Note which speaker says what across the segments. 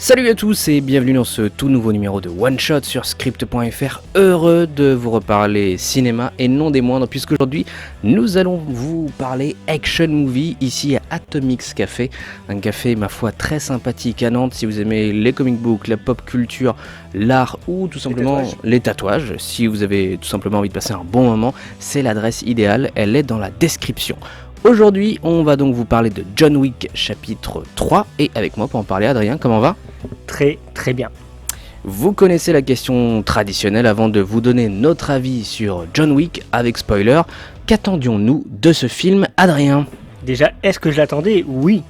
Speaker 1: Salut à tous et bienvenue dans ce tout nouveau numéro de One Shot sur Script.fr. Heureux de vous reparler cinéma et non des moindres, puisqu'aujourd'hui nous allons vous parler action movie ici à Atomix Café. Un café ma foi très sympathique à Nantes si vous aimez les comic books, la pop culture, l'art ou tout simplement les tatouages. Si vous avez tout simplement envie de passer un bon moment, c'est l'adresse idéale, elle est dans la description. Aujourd'hui, on va donc vous parler de John Wick chapitre 3 et avec moi pour en parler, Adrien, comment va ?
Speaker 2: Très très bien.
Speaker 1: Vous connaissez la question traditionnelle avant de vous donner notre avis sur John Wick avec spoiler. Qu'attendions-nous de ce film, Adrien ?
Speaker 2: Déjà, est-ce que je l'attendais ? Oui,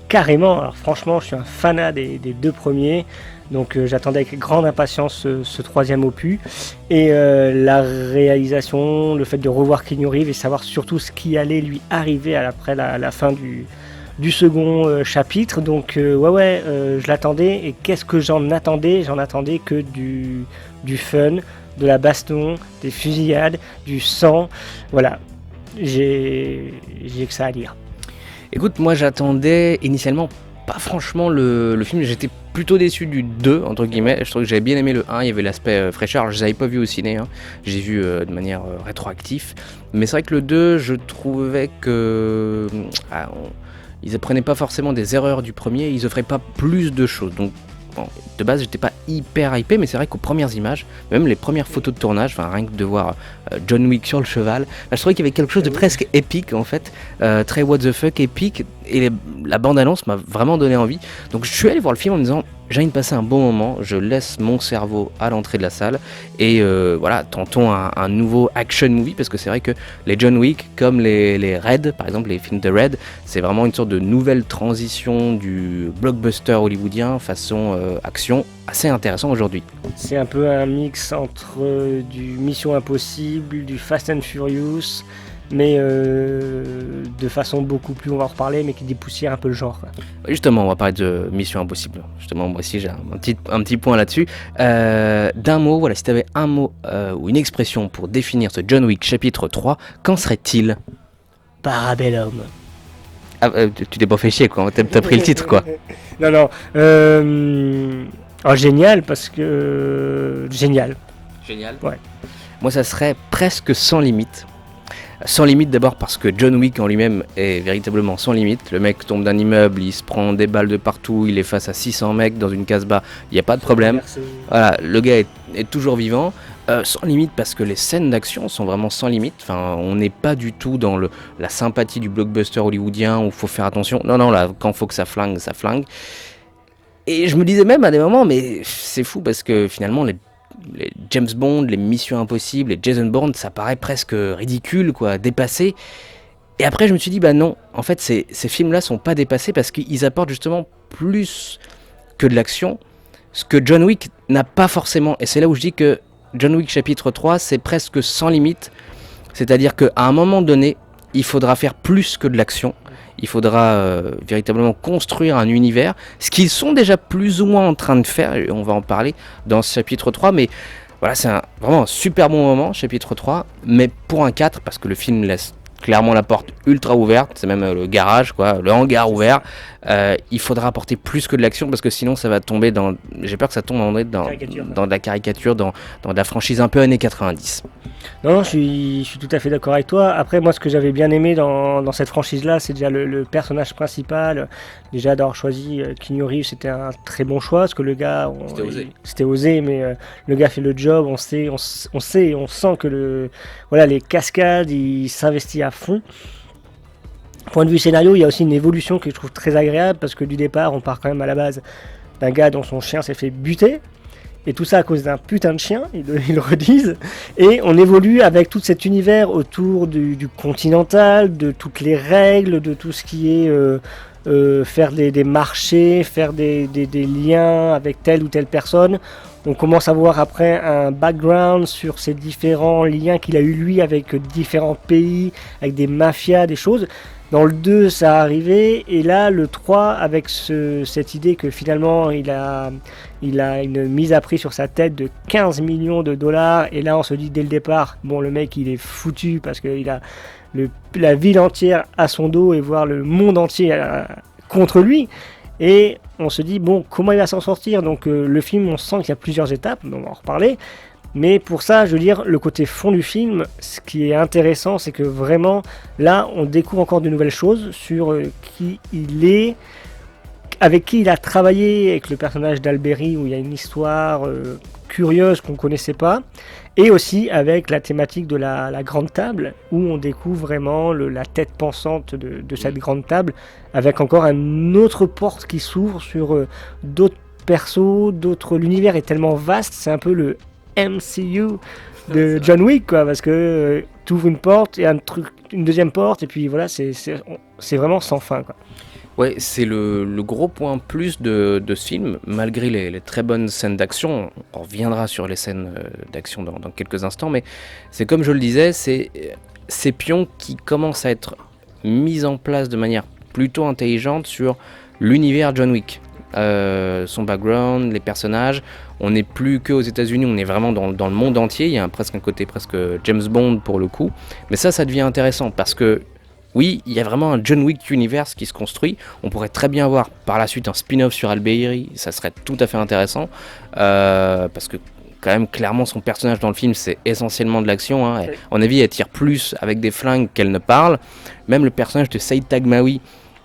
Speaker 2: carrément. Alors franchement, je suis un fanat des deux premiers. Donc j'attendais avec grande impatience ce troisième opus. Et la réalisation, le fait de revoir Keanu Reeves et savoir surtout ce qui allait lui arriver après la fin du second chapitre. Donc je l'attendais. Et qu'est-ce que j'en attendais ? J'en attendais que du fun, de la baston, des fusillades, du sang. Voilà, j'ai que ça à dire.
Speaker 1: Écoute, moi j'attendais initialement pas franchement le film, j'étais plutôt déçu du 2 entre guillemets. Je trouve que j'avais bien aimé le 1, il y avait l'aspect fraîcheur. Alors, je les avais pas vus au ciné, hein. J'ai vu de manière rétroactive, mais c'est vrai que le 2 je trouvais que ils apprenaient pas forcément des erreurs du premier, ils offraient pas plus de choses. Donc bon, de base j'étais pas hyper hypé, mais c'est vrai qu'aux premières images, même les premières photos de tournage, enfin rien que de voir John Wick sur le cheval, là, je trouvais qu'il y avait quelque chose de presque épique en fait, très what the fuck épique, et la bande-annonce m'a vraiment donné envie. Donc je suis allé voir le film en me disant j'ai envie de passer un bon moment, je laisse mon cerveau à l'entrée de la salle et voilà, tentons un nouveau action movie, parce que c'est vrai que les John Wick, comme les Raid, par exemple les films de Raid, c'est vraiment une sorte de nouvelle transition du blockbuster hollywoodien façon action, assez intéressant aujourd'hui.
Speaker 2: C'est un peu un mix entre du Mission Impossible, du Fast and Furious, mais de façon beaucoup plus, on va en reparler, mais qui dépoussière un peu le genre, quoi.
Speaker 1: Justement, on va parler de Mission Impossible. Justement, moi aussi j'ai un petit point là-dessus. D'un mot, voilà, si tu avais un mot ou une expression pour définir ce John Wick chapitre 3, qu'en serait-il ?
Speaker 2: Parabellum.
Speaker 1: Ah, tu t'es pas fait chier quoi, t'as pris le titre quoi.
Speaker 2: Non. Génial, parce que... Génial. Ouais.
Speaker 1: Moi ça serait presque sans limite. Sans limite d'abord parce que John Wick en lui-même est véritablement sans limite. Le mec tombe d'un immeuble, il se prend des balles de partout, il est face à 600 mecs dans une casbah, il n'y a pas de problème. Voilà, le gars est toujours vivant. Sans limite parce que les scènes d'action sont vraiment sans limite. Enfin, on n'est pas du tout dans la sympathie du blockbuster hollywoodien où il faut faire attention. Non, là, quand il faut que ça flingue, ça flingue. Et je me disais même à des moments, mais c'est fou parce que finalement, les James Bond, les Missions Impossibles, les Jason Bourne, ça paraît presque ridicule, quoi, dépassé. Et après, je me suis dit, bah non, en fait, ces films-là sont pas dépassés parce qu'ils apportent justement plus que de l'action, ce que John Wick n'a pas forcément. Et c'est là où je dis que John Wick chapitre 3, c'est presque sans limite. C'est-à-dire qu'à un moment donné, il faudra faire plus que de l'action. Il faudra véritablement construire un univers, ce qu'ils sont déjà plus ou moins en train de faire, et on va en parler dans ce chapitre 3, mais voilà, c'est vraiment un super bon moment, chapitre 3, mais pour un 4, parce que le film laisse clairement la porte ultra ouverte, c'est même le garage, quoi, le hangar ouvert, il faudra apporter plus que de l'action, parce que sinon ça va tomber j'ai peur que ça tombe dans de la caricature, dans de la franchise un peu années 90.
Speaker 2: Non, je suis tout à fait d'accord avec toi. Après, moi, ce que j'avais bien aimé dans cette franchise-là, c'est déjà le personnage principal. Déjà, d'avoir choisi Keanu Reeves, c'était un très bon choix, parce que le gars, c'était osé, mais le gars fait le job. On sait, on sent que les cascades, il s'investit à fond. Point de vue scénario, il y a aussi une évolution que je trouve très agréable, parce que du départ, on part quand même à la base d'un gars dont son chien s'est fait buter. Et tout ça à cause d'un putain de chien, ils le redisent. Et on évolue avec tout cet univers autour du continental, de toutes les règles, de tout ce qui est faire des marchés, faire des liens avec telle ou telle personne. On commence à voir après un background sur ces différents liens qu'il a eu lui avec différents pays, avec des mafias, des choses. Dans le 2, ça a arrivé, et là, le 3, avec cette idée que finalement, il a une mise à prix sur sa tête de 15 millions de dollars, et là, on se dit dès le départ, bon, le mec, il est foutu, parce qu'il a la ville entière à son dos, et voire le monde entier contre lui. Et on se dit, bon, comment il va s'en sortir? Donc le film, on sent qu'il y a plusieurs étapes, on va en reparler. Mais pour ça, je veux dire, le côté fond du film, ce qui est intéressant, c'est que vraiment, là, on découvre encore de nouvelles choses sur qui il est, avec qui il a travaillé, avec le personnage d'Alberi, où il y a une histoire curieuse qu'on ne connaissait pas, et aussi avec la thématique de la grande table, où on découvre vraiment la tête pensante de cette grande table, avec encore une autre porte qui s'ouvre sur d'autres persos, l'univers est tellement vaste, c'est un peu le MCU de John Wick, quoi, parce que tu ouvres une porte et une deuxième porte, et puis voilà, c'est vraiment sans fin, quoi.
Speaker 1: Ouais, c'est le gros point plus de ce film, malgré les très bonnes scènes d'action. On reviendra sur les scènes d'action dans quelques instants, mais c'est comme je le disais, c'est ces pions qui commencent à être mis en place de manière plutôt intelligente sur l'univers John Wick. Son background, les personnages, on n'est plus qu'aux États-Unis, on est vraiment dans le monde entier. Il y a presque un côté presque James Bond pour le coup, mais ça devient intéressant parce que oui, il y a vraiment un John Wick universe qui se construit. On pourrait très bien voir par la suite un spin-off sur Alberi, ça serait tout à fait intéressant parce que quand même clairement son personnage dans le film c'est essentiellement de l'action, hein. À mon avis elle tire plus avec des flingues qu'elle ne parle. Même le personnage de Saïd Taghmaoui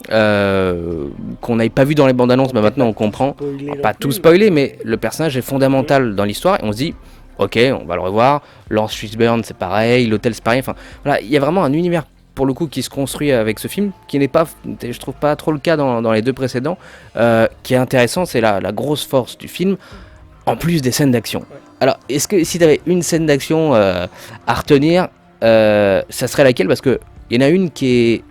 Speaker 1: qu'on n'avait pas vu dans les bandes annonces, mais maintenant on comprend, pas tout spoiler, mais le personnage est fondamental dans l'histoire et on se dit ok, on va le revoir. Lance Fishburne c'est pareil, l'hôtel c'est pareil, enfin voilà, il y a vraiment un univers pour le coup qui se construit avec ce film, qui n'est pas, je trouve pas trop le cas dans les deux précédents, qui est intéressant, c'est la grosse force du film, en plus des scènes d'action. Alors, est-ce que si tu avais une scène d'action à retenir, ça serait laquelle? Parce qu'il y en a une qui est,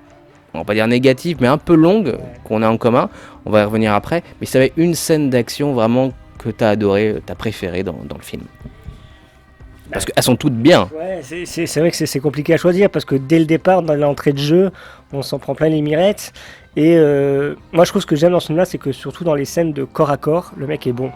Speaker 1: on va pas dire négative, mais un peu longue, qu'on a en commun, on va y revenir après, mais si tu avais une scène d'action vraiment que tu as adorée, tu as préférée dans le film? Parce qu'elles sont toutes bien.
Speaker 2: Ouais, c'est vrai que c'est compliqué à choisir parce que dès le départ, dans l'entrée de jeu, on s'en prend plein les mirettes. Et moi, je trouve ce que j'aime dans ce film-là, c'est que surtout dans les scènes de corps à corps, le mec est bon.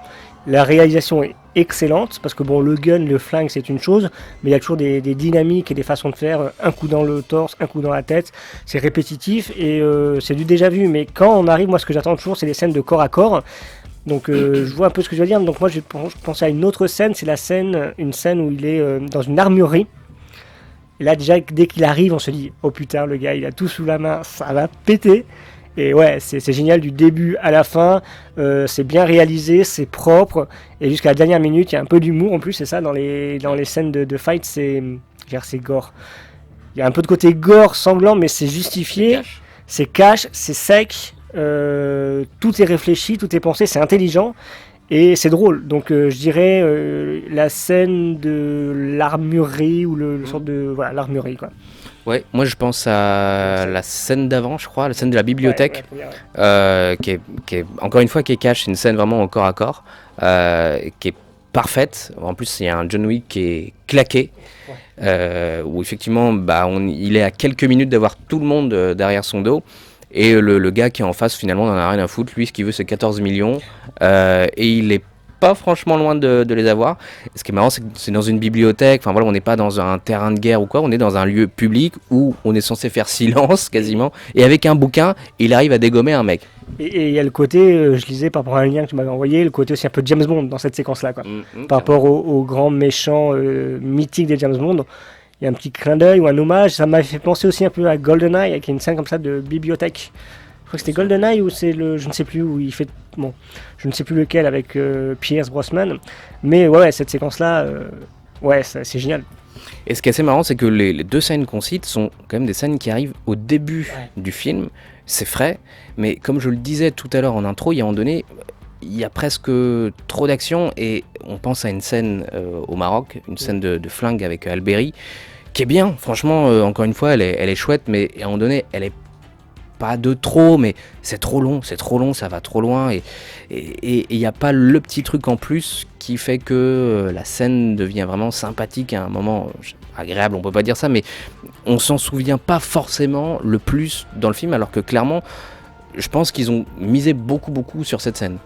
Speaker 2: La réalisation est excellente parce que bon, le gun, le flingue, c'est une chose, mais il y a toujours des dynamiques et des façons de faire. Un coup dans le torse, un coup dans la tête. C'est répétitif et c'est du déjà vu. Mais quand on arrive, moi, ce que j'attends toujours, c'est les scènes de corps à corps. Donc je vois un peu ce que je veux dire. Donc moi je pensais à une autre scène, c'est une scène où il est dans une armurerie. Et là déjà dès qu'il arrive on se dit oh putain le gars il a tout sous la main, ça va péter. Et ouais c'est génial du début à la fin, c'est bien réalisé, c'est propre. Et jusqu'à la dernière minute il y a un peu d'humour en plus, c'est ça dans les scènes de fight, c'est gore. Il y a un peu de côté gore, sanglant, mais c'est justifié, c'est cash, c'est sec. Tout est réfléchi, tout est pensé, c'est intelligent et c'est drôle. Donc je dirais la scène de l'armurerie ou le sorte de voilà l'armurerie quoi.
Speaker 1: Ouais, moi je pense à la scène d'avant, je crois, la scène de la bibliothèque, qui est encore une fois qui est cash, c'est une scène vraiment au corps à corps, qui est parfaite. En plus il y a un John Wick qui est claqué, où effectivement il est à quelques minutes d'avoir tout le monde derrière son dos. Et le gars qui est en face, finalement, n'en a rien à foutre. Lui, ce qu'il veut, c'est 14 millions. Et il est pas franchement loin de les avoir. Et ce qui est marrant, c'est que c'est dans une bibliothèque. Enfin voilà, on n'est pas dans un terrain de guerre ou quoi. On est dans un lieu public où on est censé faire silence quasiment. Et avec un bouquin, il arrive à dégommer un mec.
Speaker 2: Et il y a le côté, je lisais par rapport à un lien que tu m'avais envoyé, le côté aussi un peu James Bond dans cette séquence-là, quoi. Par rapport aux grands méchants mythiques des James Bond. Il y a un petit clin d'œil ou un hommage. Ça m'a fait penser aussi un peu à GoldenEye, avec une scène comme ça de bibliothèque. Je crois que c'était GoldenEye ou c'est je ne sais plus où il fait. Bon, je ne sais plus lequel avec Pierce Brosnan. Mais ouais, cette séquence-là, c'est génial.
Speaker 1: Et ce qui est assez marrant, c'est que les deux scènes qu'on cite sont quand même des scènes qui arrivent au début du film. C'est frais, mais comme je le disais tout à l'heure en intro, il y a un moment donné, il y a presque trop d'action et on pense à une scène au Maroc, une scène de flingue avec Alberi, qui est bien, franchement, encore une fois, elle est chouette, mais à un moment donné, elle est pas de trop, mais c'est trop long, ça va trop loin, et il n'y a pas le petit truc en plus qui fait que la scène devient vraiment sympathique à un moment agréable, on peut pas dire ça, mais on s'en souvient pas forcément le plus dans le film, alors que clairement, je pense qu'ils ont misé beaucoup sur cette scène.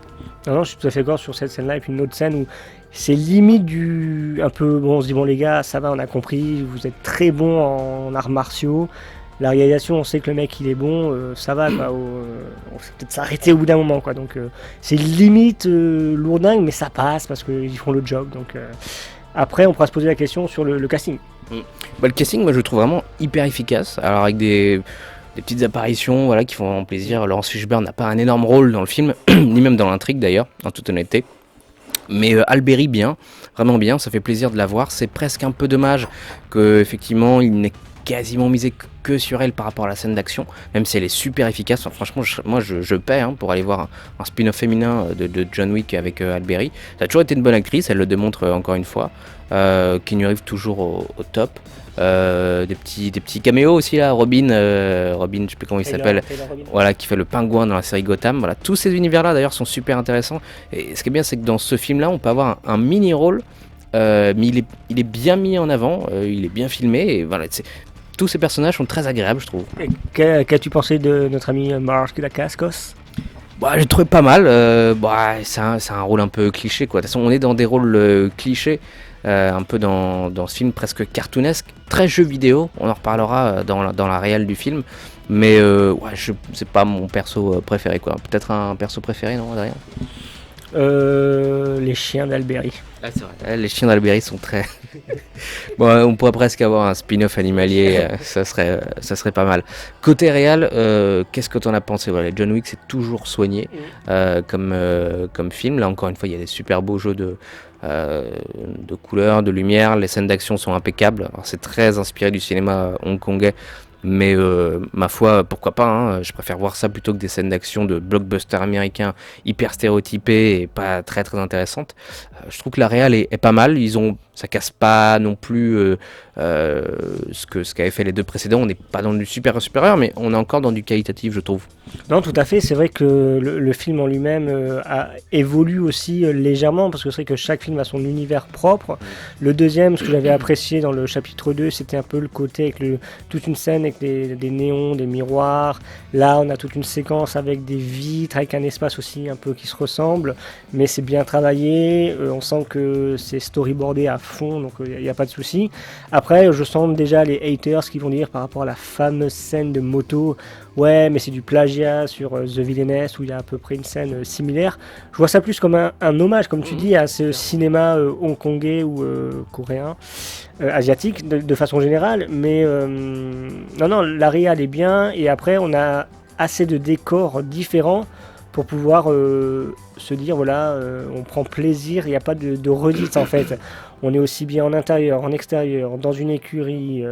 Speaker 2: Non, je suis tout à fait d'accord sur cette scène-là. Et puis une autre scène où c'est limite un peu, bon, on se dit, bon les gars, ça va, on a compris, vous êtes très bons en arts martiaux. La réalisation, on sait que le mec il est bon, ça va quoi. On va peut-être s'arrêter au bout d'un moment quoi. Donc c'est limite lourdingue, mais ça passe parce qu'ils font le job. Donc après, on pourra se poser la question sur le casting.
Speaker 1: Le casting, moi je le trouve vraiment hyper efficace. Alors avec des petites apparitions voilà, qui font plaisir. Laurence Fishburne n'a pas un énorme rôle dans le film, ni même dans l'intrigue d'ailleurs, en toute honnêteté. Mais Alberi bien, vraiment bien, ça fait plaisir de la voir. C'est presque un peu dommage qu'effectivement il n'ait quasiment misé que sur elle par rapport à la scène d'action, même si elle est super efficace. Enfin, franchement, moi je paie pour aller voir un spin-off féminin de John Wick avec Alberi. Ça a toujours été une bonne actrice, elle le démontre encore une fois. Keanu Reeves toujours au top. Des petits caméos aussi là, Robin, je sais plus comment il s'appelle, voilà, qui fait le pingouin dans la série Gotham. Voilà, tous ces univers là d'ailleurs sont super intéressants. Et ce qui est bien, c'est que dans ce film là, on peut avoir un mini rôle, mais il est bien mis en avant, il est bien filmé. Et voilà, tous ces personnages sont très agréables, je trouve.
Speaker 2: Qu'as-tu pensé de notre ami Mark Dacascos?
Speaker 1: J'ai trouvé pas mal. C'est un rôle un peu cliché quoi. De toute façon, on est dans des rôles clichés. Un peu dans ce film presque cartoonesque, très jeu vidéo, on en reparlera dans la réelle du film, mais c'est pas mon perso préféré quoi. Peut-être un perso préféré, non, Adrien?
Speaker 2: Les chiens d'Alberi.
Speaker 1: Ah, c'est vrai. Les chiens d'Alberi sont très... on pourrait presque avoir un spin-off animalier, ça serait pas mal. Côté réel, qu'est-ce que t'en as pensé? Voilà, John Wick c'est toujours soigné comme film. Là encore une fois, il y a des super beaux jeux de couleurs, de lumière, les scènes d'action sont impeccables. Alors, c'est très inspiré du cinéma hongkongais, mais ma foi, pourquoi pas, hein, je préfère voir ça plutôt que des scènes d'action de blockbusters américains hyper stéréotypées et pas très très intéressantes. Je trouve que la réal est pas mal, ça casse pas non plus ce qu'avaient fait les deux précédents. On n'est pas dans du supérieur, mais on est encore dans du qualitatif, je trouve.
Speaker 2: Non, tout à fait, c'est vrai que le film en lui-même évolue aussi légèrement, parce que c'est vrai que chaque film a son univers propre. Le deuxième, ce que j'avais apprécié dans le chapitre 2, c'était un peu le côté avec toute une scène avec des néons, des miroirs. Là, on a toute une séquence avec des vitres, avec un espace aussi un peu qui se ressemble, mais c'est bien travaillé, on sent que c'est storyboardé à fond, donc il n'y a pas de souci. Après, je sens déjà les haters qui vont dire par rapport à la fameuse scène de moto, ouais, mais c'est du plagiat sur The Villainess, où il y a à peu près une scène similaire. Je vois ça plus comme un hommage, comme tu dis, à ce cinéma hongkongais ou coréen, asiatique, de façon générale. Mais non, la réal est bien, et après, on a assez de décors différents pour pouvoir se dire, voilà, on prend plaisir, il n'y a pas de redites en fait. On est aussi bien en intérieur, en extérieur, dans une écurie,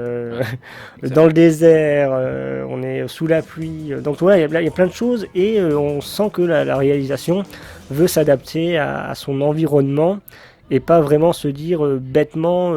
Speaker 2: dans le désert, on est sous la pluie. Donc voilà, il y a plein de choses, et on sent que la réalisation veut s'adapter à son environnement et pas vraiment se dire bêtement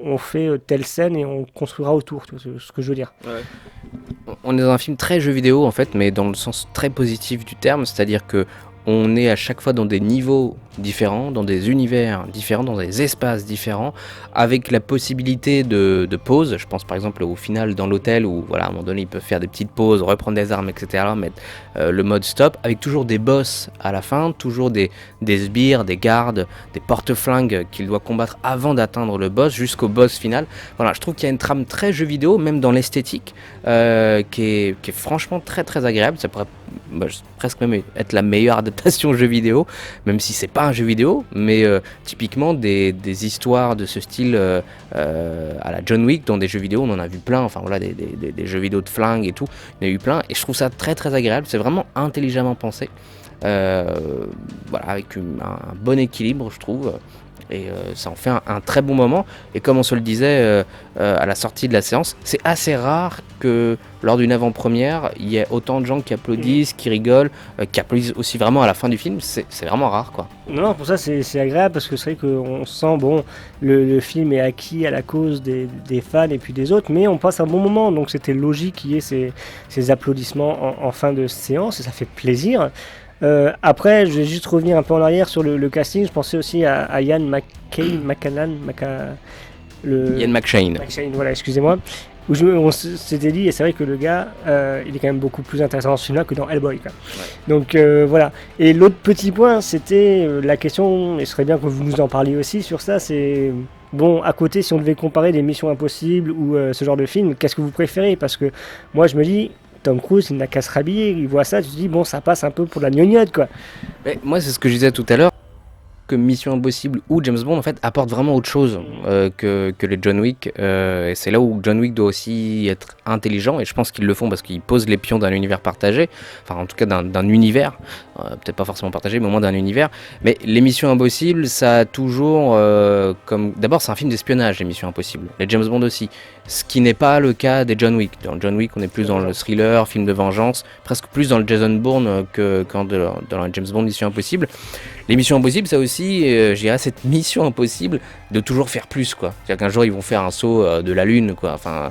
Speaker 2: on fait telle scène et on construira autour, tu vois ce que je veux dire.
Speaker 1: Ouais. On est dans un film très jeu vidéo en fait, mais dans le sens très positif du terme, c'est-à-dire que on est à chaque fois dans des niveaux différents, dans des univers différents, dans des espaces différents, avec la possibilité de pause. Je pense par exemple au final dans l'hôtel où voilà, à un moment donné ils peuvent faire des petites pauses, reprendre des armes, etc. Mettre le mode stop, avec toujours des boss à la fin, toujours des sbires, des gardes, des porte-flingues qu'il doit combattre avant d'atteindre le boss, jusqu'au boss final. Voilà, je trouve qu'il y a une trame très jeu vidéo, même dans l'esthétique, qui est franchement très très agréable. Ça pourrait presque même être la meilleure adaptation jeu vidéo, même si c'est pas un jeu vidéo, mais typiquement des histoires de ce style à la John Wick, dans des jeux vidéo on en a vu plein, enfin voilà, des jeux vidéo de flingues et tout, il y en a eu plein, et je trouve ça très très agréable, c'est vraiment intelligemment pensé, voilà, avec un bon équilibre je trouve. Et ça en fait un très bon moment. Et comme on se le disait à la sortie de la séance, c'est assez rare que lors d'une avant-première, il y ait autant de gens qui applaudissent, qui rigolent, qui applaudissent aussi vraiment à la fin du film. C'est vraiment rare, quoi.
Speaker 2: Non, pour ça c'est agréable, parce que c'est vrai qu'on sent, bon, le film est acquis à la cause des fans et puis des autres, mais on passe un bon moment, donc c'était logique qu'il y ait ces applaudissements en fin de séance, et ça fait plaisir. Après, je vais juste revenir un peu en arrière sur le casting. Je pensais aussi à Ian McShane, voilà, excusez-moi. Où on s'était dit, et c'est vrai que le gars, il est quand même beaucoup plus intéressant dans ce film-là que dans Hellboy, quoi. Ouais. Donc voilà. Et l'autre petit point, c'était la question, et ce serait bien que vous nous en parliez aussi sur ça, c'est Bon, à côté, si on devait comparer des Missions Impossibles ou ce genre de film, qu'est-ce que vous préférez? Parce que moi, je me dis, Tom Cruise, il n'a qu'à se rhabiller, il voit ça, tu te dis, bon, ça passe un peu pour la gnognotte, quoi.
Speaker 1: Mais moi, c'est ce que je disais tout à l'heure, que Mission Impossible ou James Bond en fait apportent vraiment autre chose que les John Wick, et c'est là où John Wick doit aussi être intelligent, et je pense qu'ils le font parce qu'ils posent les pions d'un univers partagé, enfin en tout cas d'un univers, peut-être pas forcément partagé mais au moins d'un univers. Mais les Missions Impossibles, ça a toujours comme d'abord c'est un film d'espionnage, les Missions Impossibles, les James Bond aussi, ce qui n'est pas le cas des John Wick. Dans John Wick on est plus dans le thriller, film de vengeance, presque plus dans le Jason Bourne que dans la James Bond Mission Impossible. Les Missions Impossibles, ça aussi, je dirais cette mission impossible de toujours faire plus, quoi. C'est-à-dire qu'un jour, ils vont faire un saut de la Lune, quoi. Enfin,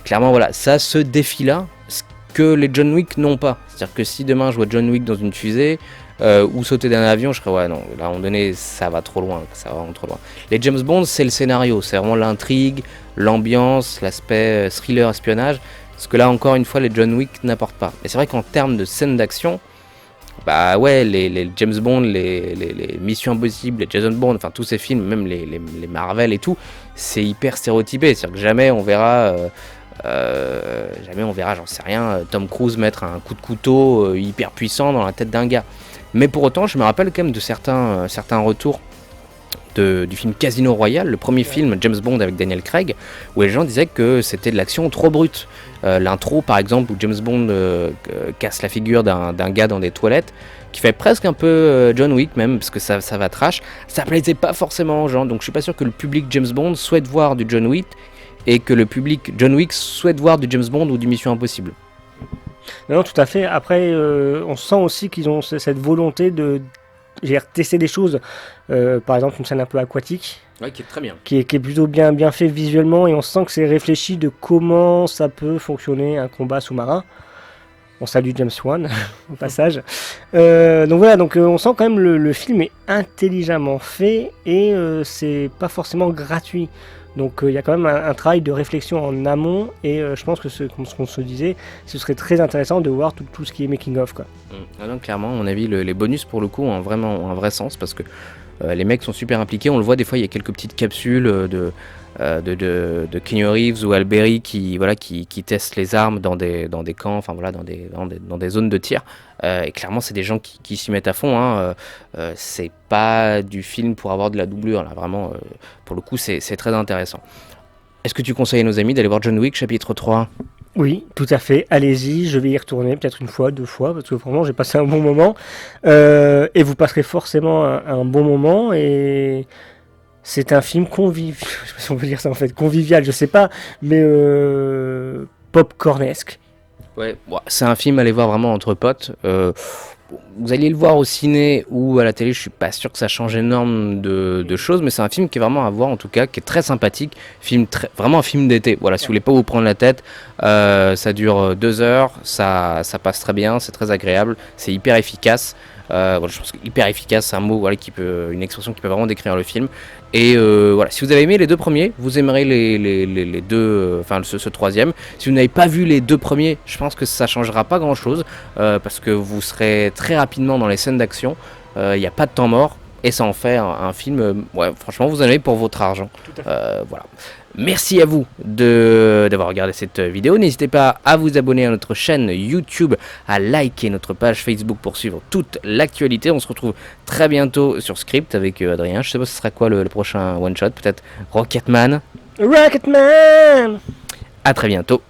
Speaker 1: clairement, voilà, ça, ce défi-là, ce que les John Wick n'ont pas. C'est-à-dire que si demain, je vois John Wick dans une fusée ou sauter d'un avion, je serais, ouais, non, là, à un moment donné, ça va trop loin, ça va vraiment trop loin. Les James Bond, c'est le scénario, c'est vraiment l'intrigue, l'ambiance, l'aspect thriller, espionnage. Ce que là, encore une fois, les John Wick n'apportent pas. Et c'est vrai qu'en termes de scènes d'action, bah ouais, les James Bond, les Missions Impossibles, les Jason Bourne, enfin tous ces films, même les Marvel et tout, c'est hyper stéréotypé. C'est-à-dire que jamais on verra, j'en sais rien, Tom Cruise mettre un coup de couteau hyper puissant dans la tête d'un gars. Mais pour autant, je me rappelle quand même de certains retours du film Casino Royale, le premier film James Bond avec Daniel Craig, où les gens disaient que c'était de l'action trop brute. L'intro par exemple où James Bond casse la figure d'un gars dans des toilettes, qui fait presque un peu John Wick même, parce que ça va trash, ça plaisait pas forcément aux gens, donc je suis pas sûr que le public James Bond souhaite voir du John Wick, et que le public John Wick souhaite voir du James Bond ou du Mission Impossible.
Speaker 2: Non, tout à fait. Après, on sent aussi qu'ils ont cette volonté de tester des choses. Par exemple, une scène un peu aquatique.
Speaker 1: Ouais, qui est très bien.
Speaker 2: Qui est plutôt bien fait visuellement, et on sent que c'est réfléchi de comment ça peut fonctionner un combat sous-marin. On salue James Wan au passage. Donc voilà, on sent quand même le film est intelligemment fait, et c'est pas forcément gratuit. Donc il y a quand même un travail de réflexion en amont, et je pense que comme ce qu'on se disait, ce serait très intéressant de voir tout ce qui est making of, quoi.
Speaker 1: Donc clairement, à mon avis, les bonus pour le coup ont vraiment un vrai sens, parce que les mecs sont super impliqués. On le voit des fois, il y a quelques petites capsules de Keanu Reeves ou Alberi qui testent les armes dans des camps, enfin voilà, dans des zones de tir. Et clairement, c'est des gens qui s'y mettent à fond, hein. C'est pas du film pour avoir de la doublure, là, vraiment, pour le coup, c'est très intéressant. Est-ce que tu conseilles à nos amis d'aller voir John Wick chapitre 3 ?
Speaker 2: Oui, tout à fait. Allez-y, je vais y retourner peut-être une fois, 2 fois, parce que vraiment j'ai passé un bon moment. Et vous passerez forcément un bon moment. Et c'est un film convivial, je sais pas si on peut dire ça en fait, convivial, je sais pas, mais popcornesque.
Speaker 1: Ouais, c'est un film à aller voir vraiment entre potes. Vous alliez le voir au ciné ou à la télé, je suis pas sûr que ça change énormément de choses, mais c'est un film qui est vraiment à voir, en tout cas, qui est très sympathique, vraiment un film d'été. Voilà, si vous voulez pas vous prendre la tête, ça dure 2 heures, ça passe très bien, c'est très agréable, c'est hyper efficace. Je pense que hyper efficace, c'est un mot, voilà, une expression qui peut vraiment décrire le film. Et voilà, si vous avez aimé les 2 premiers, vous aimerez les deux, ce troisième. Si vous n'avez pas vu les 2 premiers, je pense que ça changera pas grand chose, parce que vous serez très rapidement dans les scènes d'action. Il n'y a pas de temps mort, et ça en fait un film, franchement, vous en avez pour votre argent. Voilà. Merci à vous d'avoir regardé cette vidéo. N'hésitez pas à vous abonner à notre chaîne YouTube, à liker notre page Facebook pour suivre toute l'actualité. On se retrouve très bientôt sur Script avec Adrien. Je sais pas ce sera quoi le prochain one shot, peut-être Rocketman.
Speaker 2: Rocketman.
Speaker 1: À très bientôt.